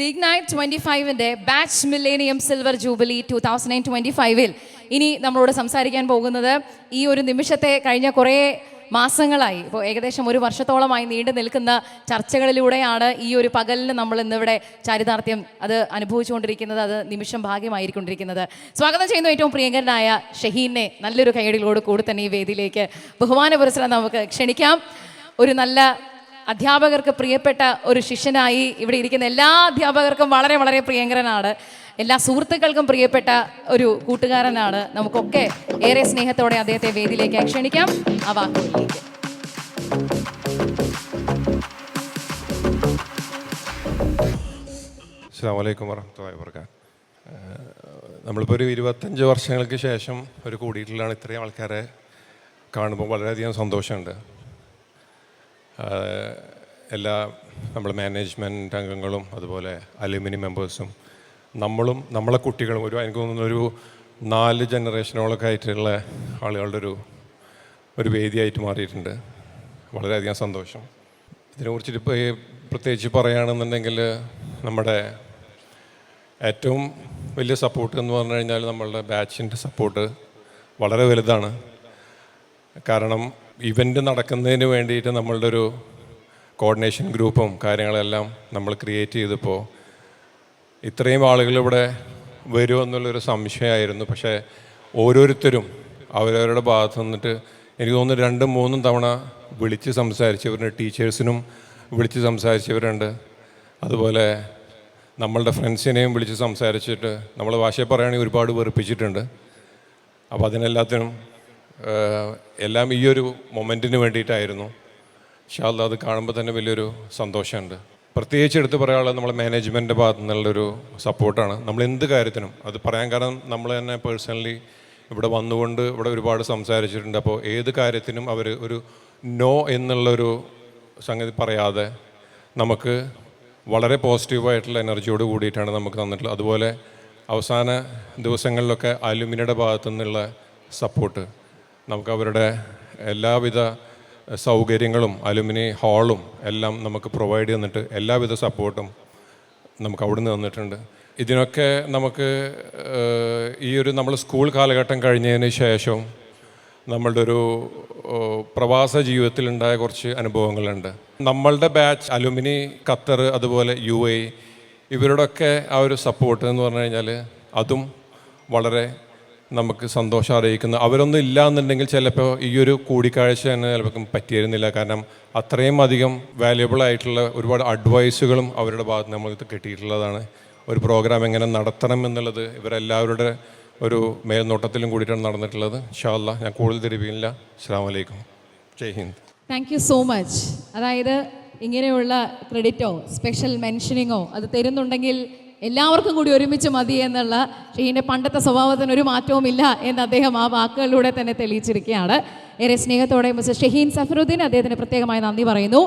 റീഗ്നൈറ്റ് 25-ന്റെ batch millennium silver jubilee 2025-ൽ ഇനി നമ്മളോട് സംസാരിക്കാൻ പോകുന്നത് ഈ ഒരു നിമിഷത്തെ കഴിഞ്ഞ കുറേ മാസങ്ങളായി, ഇപ്പോൾ ഏകദേശം ഒരു വർഷത്തോളമായി നീണ്ടു നിൽക്കുന്ന ചർച്ചകളിലൂടെയാണ് ഈ ഒരു പകലിന് നമ്മൾ ഇന്നിവിടെ ചാരിതാർത്ഥ്യം അത് അനുഭവിച്ചുകൊണ്ടിരിക്കുന്നത്. അത് നിമിഷം ഭാഗ്യമായിരിക്കൊണ്ടിരിക്കുന്നത്. സ്വാഗതം ചെയ്യുന്നു ഏറ്റവും പ്രിയങ്കരനായ ഷഹീനെ നല്ലൊരു കൈയടികളോട് കൂടി തന്നെ ഈ വേദിയിലേക്ക് ബഹുമാന പുരസ്സരം നമുക്ക് ക്ഷണിക്കാം. ഒരു നല്ല അധ്യാപകർക്ക് പ്രിയപ്പെട്ട ഒരു ശിഷ്യനായി ഇവിടെ ഇരിക്കുന്ന എല്ലാ അധ്യാപകർക്കും വളരെ വളരെ പ്രിയങ്കരനാണ്. എല്ലാ സുഹൃത്തുക്കൾക്കും പ്രിയപ്പെട്ട ഒരു കൂട്ടുകാരനാണ്. നമുക്കൊക്കെ ഏറെ സ്നേഹത്തോടെ അദ്ദേഹത്തെ വേദിയിലേക്ക് ക്ഷണിക്കാം. ആ വാക്കുകളിലേക്ക്. അസ്സലാമു അലൈക്കും വറഹ്മത്തുള്ളാഹി വബറകാതുഹു. നമ്മളിപ്പോൾ ഒരു 25 വർഷങ്ങൾക്ക് ശേഷം ഒരു കൂടിയിട്ടിലാണ്. ഇത്രയും ആൾക്കാരെ കാണുമ്പോൾ വളരെയധികം സന്തോഷമുണ്ട്. എല്ലാ നമ്മുടെ മാനേജ്മെൻറ്റ് അംഗങ്ങളും അതുപോലെ അലുമിനി മെമ്പേഴ്സും നമ്മളും നമ്മളെ കുട്ടികളും എനിക്ക് തോന്നുന്ന ഒരു 4 ജനറേഷനോളൊക്കെ ആയിട്ടുള്ള ആളുകളുടെ ഒരു വേദിയായിട്ട് മാറിയിട്ടുണ്ട്. വളരെയധികം സന്തോഷം. ഇതിനെക്കുറിച്ചിട്ട് ഇപ്പോൾ പ്രത്യേകിച്ച് പറയുകയാണെന്നുണ്ടെങ്കിൽ നമ്മുടെ ഏറ്റവും വലിയ സപ്പോർട്ട് എന്ന് പറഞ്ഞു കഴിഞ്ഞാൽ നമ്മളുടെ ബാച്ചിൻ്റെ സപ്പോർട്ട് വളരെ വലുതാണ്. കാരണം ഇവൻ്റ് നടക്കുന്നതിന് വേണ്ടിയിട്ട് നമ്മളുടെ ഒരു കോർഡിനേഷൻ ഗ്രൂപ്പും കാര്യങ്ങളെല്ലാം നമ്മൾ ക്രിയേറ്റ് ചെയ്തപ്പോൾ ഇത്രയും ആളുകൾ ഇവിടെ വരുമോ എന്നുള്ളൊരു സംശയമായിരുന്നു. പക്ഷേ ഓരോരുത്തരും അവരവരുടെ ഭാഗത്ത് നിന്നിട്ട് എനിക്ക് തോന്നുന്നു 2-3 തവണ വിളിച്ച് സംസാരിച്ചവരുണ്ട്. ടീച്ചേഴ്സിനും വിളിച്ച് സംസാരിച്ചവരുണ്ട്. അതുപോലെ നമ്മളുടെ ഫ്രണ്ട്സിനെയും വിളിച്ച് സംസാരിച്ചിട്ട് നമ്മളെ ഭാഷയെ പറയുകയാണെങ്കിൽ ഒരുപാട് വെറുപ്പിച്ചിട്ടുണ്ട്. അപ്പോൾ അതിനെല്ലാത്തിനും എല്ലാം ഈ ഒരു മൊമെൻറ്റിന് വേണ്ടിയിട്ടായിരുന്നു. ഇൻഷാ അല്ലാഹ് അത് കാണുമ്പോൾ തന്നെ വലിയൊരു സന്തോഷമുണ്ട്. പ്രത്യേകിച്ച് എടുത്ത് പറയാനുള്ളത് നമ്മളെ മാനേജ്മെൻറ്റിൻ്റെ ഭാഗത്തു നിന്നുള്ളൊരു സപ്പോർട്ടാണ്. നമ്മൾ എന്ത് കാര്യത്തിനും അത് പറയാൻ കാരണം നമ്മൾ തന്നെ പേഴ്സണലി ഇവിടെ വന്നുകൊണ്ട് ഇവിടെ ഒരുപാട് സംസാരിച്ചിട്ടുണ്ട്. അപ്പോൾ ഏത് കാര്യത്തിനും അവർ ഒരു നോ എന്നുള്ളൊരു സംഗതി പറയാതെ നമുക്ക് വളരെ പോസിറ്റീവായിട്ടുള്ള എനർജിയോട് കൂടിയിട്ടാണ് നമുക്ക് തന്നിട്ടുള്ളത്. അതുപോലെ അവസാന ദിവസങ്ങളിലൊക്കെ അലുമിനിയുടെ ഭാഗത്തു നിന്നുള്ള സപ്പോർട്ട്, നമുക്ക് അവരുടെ എല്ലാവിധ സൗകര്യങ്ങളും അലുമിനി ഹാളും എല്ലാം നമുക്ക് പ്രൊവൈഡ് ചെയ്തിട്ട് എല്ലാവിധ സപ്പോർട്ടും നമുക്ക് അവിടെ നിന്ന് തന്നിട്ടുണ്ട്. ഇതിനൊക്കെ നമുക്ക് ഈ ഒരു നമ്മൾ സ്കൂൾ കാലഘട്ടം കഴിഞ്ഞതിന് ശേഷം നമ്മളുടെ ഒരു പ്രവാസ ജീവിതത്തിലുണ്ടായ കുറച്ച് അനുഭവങ്ങളുണ്ട്. നമ്മളുടെ ബാച്ച് അലുമിനി ഖത്തർ അതുപോലെ UAE ഇവരുടെയൊക്കെ ആ ഒരു സപ്പോർട്ട് എന്ന് പറഞ്ഞു കഴിഞ്ഞാൽ അതും വളരെ നമുക്ക് സന്തോഷം അറിയിക്കുന്നു. അവരൊന്നും ഇല്ല എന്നുണ്ടെങ്കിൽ ചിലപ്പോൾ ഈ ഒരു കൂടിക്കാഴ്ച തന്നെ ചിലപ്പോൾ പറ്റിയിരുന്നില്ല. കാരണം അത്രയും അധികം വാല്യുബിൾ ആയിട്ടുള്ള ഒരുപാട് അഡ്വൈസുകളും അവരുടെ ഭാഗത്ത് നമ്മൾക്ക് കിട്ടിയിട്ടുള്ളതാണ്. ഒരു പ്രോഗ്രാം എങ്ങനെ നടത്തണം എന്നുള്ളത് ഇവരെല്ലാവരുടെ ഒരു മേൽനോട്ടത്തിലും കൂടിയിട്ടാണ് നടന്നിട്ടുള്ളത്. ഇൻഷാ അല്ലാഹ് ഞാൻ കൂടുതൽ തിരിപ്പില്ല. അസ്സലാമു അലൈക്കും. Jai Hind. Thank you so much. അതായത് ഇങ്ങനെയുള്ള ക്രെഡിറ്റോ സ്പെഷ്യൽ മെൻഷനിങ്ങോ അത് തരുന്നുണ്ടെങ്കിൽ എല്ലാവർക്കും കൂടി ഒരുമിച്ച് മതി എന്നുള്ള ഷഹീൻ്റെ പണ്ടത്തെ സ്വഭാവത്തിന് ഒരു മാറ്റവുമില്ല എന്ന് അദ്ദേഹം ആ വാക്കുകളിലൂടെ തന്നെ തെളിയിച്ചിരിക്കുകയാണ്. ഏറെ സ്നേഹത്തോടെ മിസ്റ്റർ ഷഹീൻ സഫറുദ്ദീൻ അദ്ദേഹത്തിന് പ്രത്യേകമായി നന്ദി പറയുന്നു.